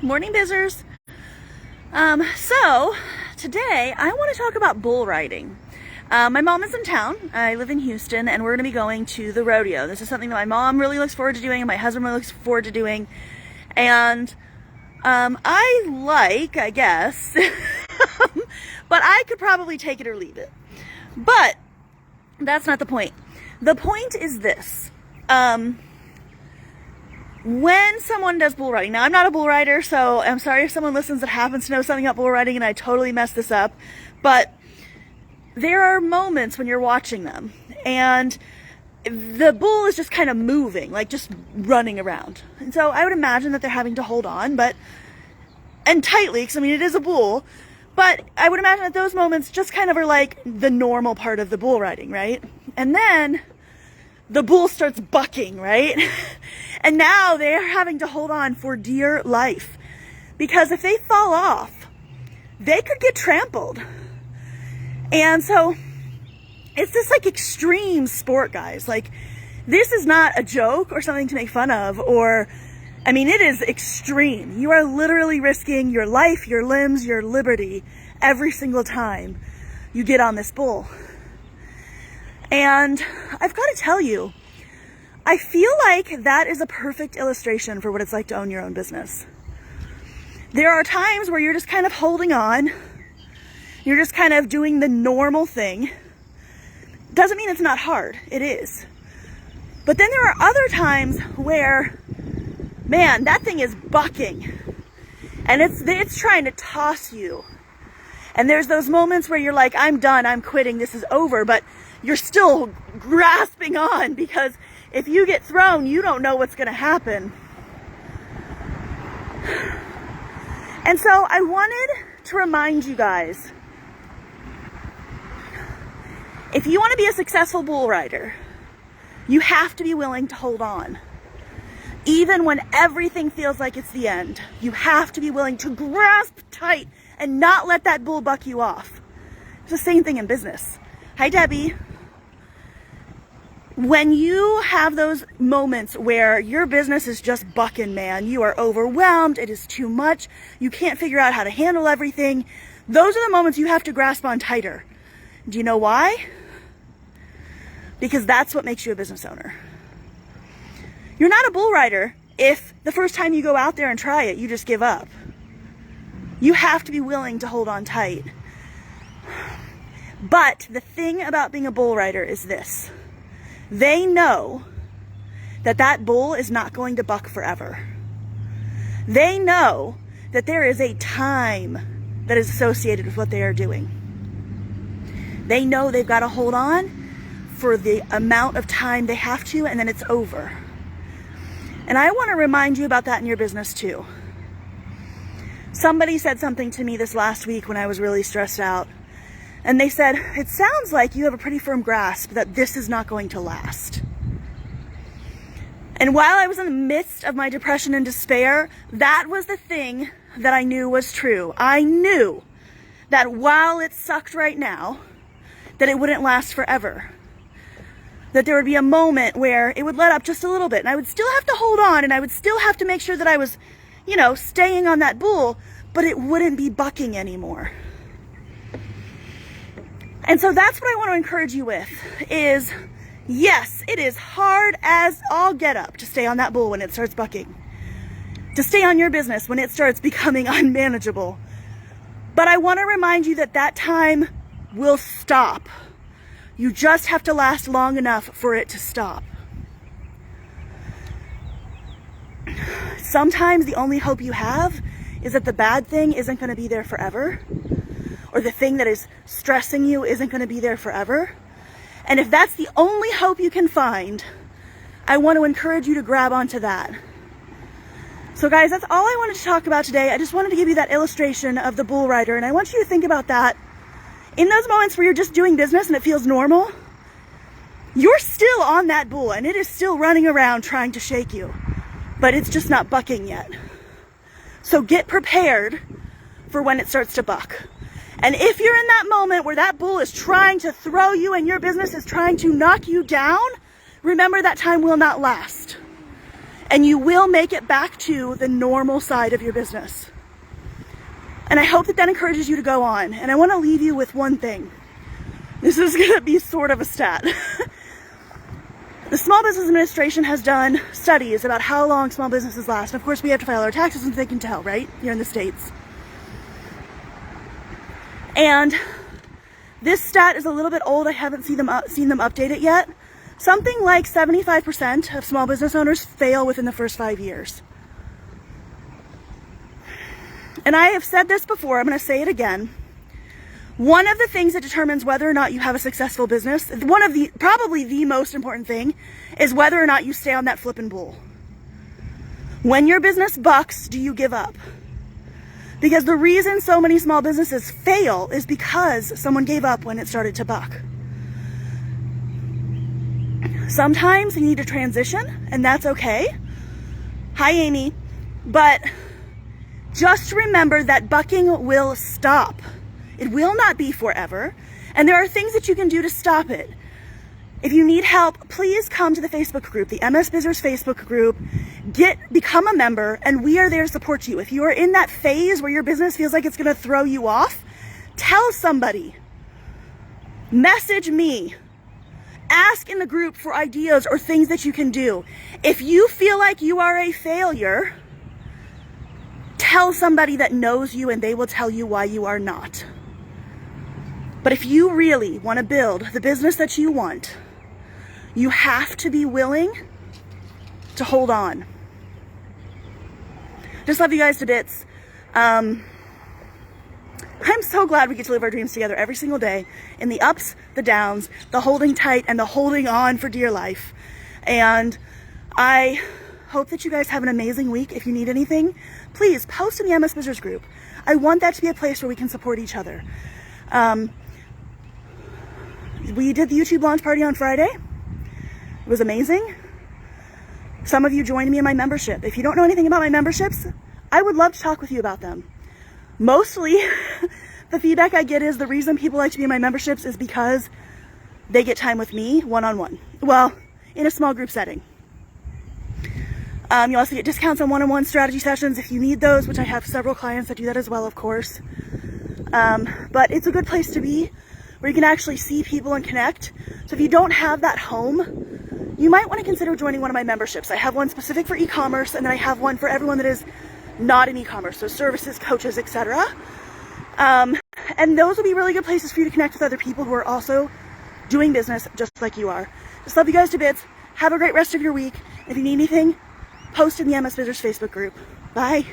Morning, Bizzers. So today I want to talk about bull riding. My mom is in town. I live in Houston, and we're going to be going to the rodeo. This is something that my mom really looks forward to doing, and my husband really looks forward to doing. And I guess, but I could probably take it or leave it. But that's not the point. The point is this. When someone does bull riding, now I'm not a bull rider, so I'm sorry if someone listens that happens to know something about bull riding and I totally messed this up, but there are moments when you're watching them and the bull is just kind of moving, like just running around. And so I would imagine that they're having to hold on, and tightly, because I mean it is a bull, but I would imagine that those moments just kind of are like the normal part of the bull riding, right? And then the bull starts bucking, right? And now they're having to hold on for dear life, because if they fall off, they could get trampled. And so it's this like extreme sport, guys. Like, this is not a joke or something to make fun of, or, I mean, it is extreme. You are literally risking your life, your limbs, your liberty every single time you get on this bull. And I've got to tell you, I feel like that is a perfect illustration for what it's like to own your own business. There are times where you're just kind of holding on. You're just kind of doing the normal thing. Doesn't mean it's not hard. It is. But then there are other times where, man, that thing is bucking. And it's trying to toss you. And there's those moments where you're like, I'm done, I'm quitting, this is over. But you're still grasping on, because if you get thrown, you don't know what's going to happen. And so I wanted to remind you guys, if you want to be a successful bull rider, you have to be willing to hold on. Even when everything feels like it's the end, you have to be willing to grasp tight and not let that bull buck you off. It's the same thing in business. Hi, Debbie. When you have those moments where your business is just bucking, man, you are overwhelmed, it is too much, you can't figure out how to handle everything, those are the moments you have to grasp on tighter. Do you know why? Because that's what makes you a business owner. You're not a bull rider if the first time you go out there and try it, you just give up. You have to be willing to hold on tight. But the thing about being a bull rider is this. They know that that bull is not going to buck forever. They know that there is a time that is associated with what they are doing. They know they've got to hold on for the amount of time they have to, and then it's over. And I want to remind you about that in your business too. Somebody said something to me this last week when I was really stressed out. And they said, it sounds like you have a pretty firm grasp that this is not going to last. And while I was in the midst of my depression and despair, that was the thing that I knew was true. I knew that while it sucked right now, that it wouldn't last forever. That there would be a moment where it would let up just a little bit, and I would still have to hold on, and I would still have to make sure that I was, staying on that bull, but it wouldn't be bucking anymore. And so that's what I want to encourage you with is, yes, it is hard as all get up to stay on that bull when it starts bucking, to stay on your business when it starts becoming unmanageable. But I want to remind you that that time will stop. You just have to last long enough for it to stop. Sometimes the only hope you have is that the bad thing isn't going to be there forever, or the thing that is stressing you isn't going to be there forever. And if that's the only hope you can find, I want to encourage you to grab onto that. So guys, that's all I wanted to talk about today. I just wanted to give you that illustration of the bull rider, and I want you to think about that. In those moments where you're just doing business and it feels normal, you're still on that bull and it is still running around trying to shake you, but it's just not bucking yet. So get prepared for when it starts to buck. And if you're in that moment where that bull is trying to throw you and your business is trying to knock you down, remember that time will not last. and you will make it back to the normal side of your business. And I hope that that encourages you to go on. And I want to leave you with one thing. This is going to be sort of a stat. The Small Business Administration has done studies about how long small businesses last. And of course, we have to file our taxes and they can tell, right? Here in the States. And this stat is a little bit old. I haven't seen them update it yet. Something like 75% of small business owners fail within the first 5 years. And I have said this before, I'm going to say it again. One of the things that determines whether or not you have a successful business, probably the most important thing, is whether or not you stay on that flippin' bull. When your business bucks, do you give up? Because the reason so many small businesses fail is because someone gave up when it started to buck. Sometimes you need to transition, and that's okay. Hi, Amy. But just remember that bucking will stop. It will not be forever, and there are things that you can do to stop it. If you need help, please come to the Facebook group, the MS Bizzers Facebook group. Become a member, and we are there to support you. If you are in that phase where your business feels like it's going to throw you off, tell somebody. Message me. Ask in the group for ideas or things that you can do. If you feel like you are a failure, tell somebody that knows you and they will tell you why you are not. But if you really want to build the business that you want, you have to be willing to hold on. Just love you guys to bits. I'm so glad we get to live our dreams together every single day, in the ups, the downs, the holding tight, and the holding on for dear life. And I hope that you guys have an amazing week. If you need anything, please post in the MS Bizzers group. I want that to be a place where we can support each other. We did the YouTube launch party on Friday. It was amazing. Some of you joined me in my membership. If you don't know anything about my memberships, I would love to talk with you about them. Mostly, the feedback I get is the reason people like to be in my memberships is because they get time with me one-on-one. Well, in a small group setting. You also get discounts on one-on-one strategy sessions if you need those, which I have several clients that do that as well, of course. But it's a good place to be where you can actually see people and connect. So if you don't have that home, you might want to consider joining one of my memberships. I have one specific for e-commerce, and then I have one for everyone that is not in e-commerce, so services, coaches, etc. And those will be really good places for you to connect with other people who are also doing business just like you are. Just love you guys to bits. Have a great rest of your week. If you need anything, post in the MS Bizzers Facebook group. Bye.